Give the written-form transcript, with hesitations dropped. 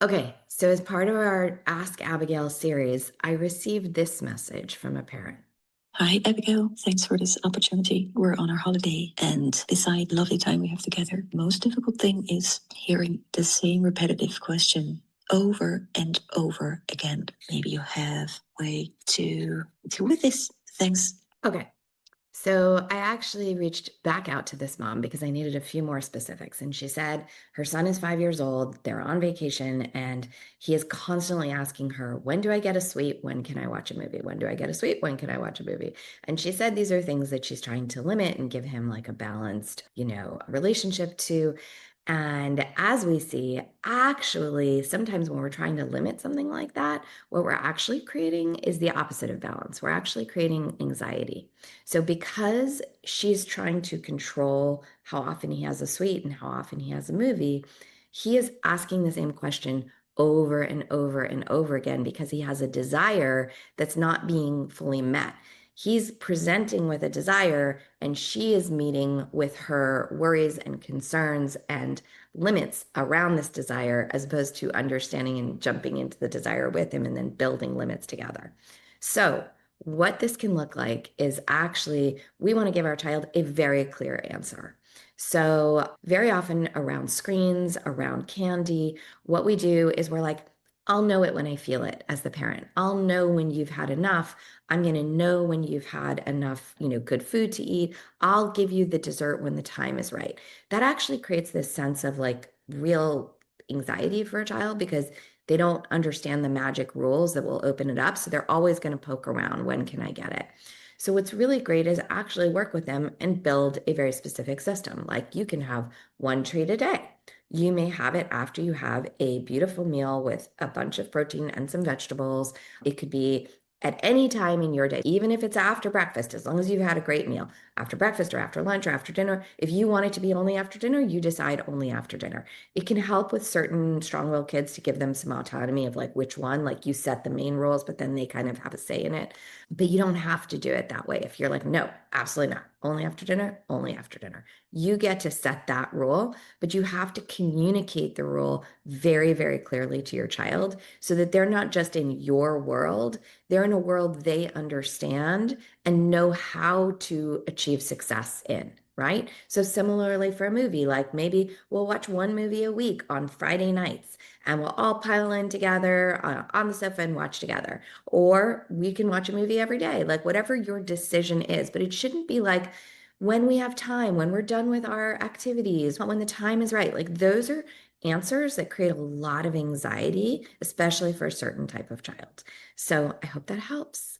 Okay, so as part of our Ask Abigail series, I received this message from a parent. Hi, Abigail. Thanks for this opportunity. We're on our holiday, and beside the lovely time we have together, the most difficult thing is hearing the same repetitive question over and over again. Maybe you have a way to deal with this. Thanks. Okay, so I actually reached back out to this mom because I needed a few more specifics. And she said her son is 5 years old, they're on vacation, and he is constantly asking her, when do I get a sweet? When can I watch a movie? When do I get a sweet? When can I watch a movie? And she said these are things that she's trying to limit and give him like a balanced, relationship to. And as we see, actually, sometimes when we're trying to limit something like that, what we're actually creating is the opposite of balance. We're actually creating anxiety. So, because she's trying to control how often he has a sweet and how often he has a movie, he is asking the same question over and over and over again because he has a desire that's not being fully met. He's presenting with a desire, and she is meeting with her worries and concerns and limits around this desire, as opposed to understanding and jumping into the desire with him and then building limits together. So, what this can look like is actually we want to give our child a very clear answer. So, very often around screens, around candy, what we do is we're like, I'll know it when I feel it as the parent. I'll know when you've had enough. I'm going to know when you've had enough, good food to eat. I'll give you the dessert when the time is right. That actually creates this sense of like real anxiety for a child because they don't understand the magic rules that will open it up. So they're always going to poke around. When can I get it? So what's really great is actually work with them and build a very specific system. Like you can have one treat a day. You may have it after you have a beautiful meal with a bunch of protein and some vegetables. It could be at any time in your day, even if it's after breakfast, as long as you've had a great meal, after breakfast or after lunch or after dinner. If you want it to be only after dinner, you decide only after dinner. It can help with certain strong-willed kids to give them some autonomy of like which one, like you set the main rules, but then they kind of have a say in it. But you don't have to do it that way. If you're like, no, absolutely not. Only after dinner, only after dinner. You get to set that rule, but you have to communicate the rule very, very clearly to your child so that they're not just in your world, they're in a world they understand and know how to achieve success in. Right. So, similarly for a movie, like maybe we'll watch one movie a week on Friday nights and we'll all pile in together on the sofa and watch together. Or we can watch a movie every day, like whatever your decision is. But it shouldn't be like when we have time, when we're done with our activities, when the time is right. Like those are answers that create a lot of anxiety, especially for a certain type of child. So I hope that helps.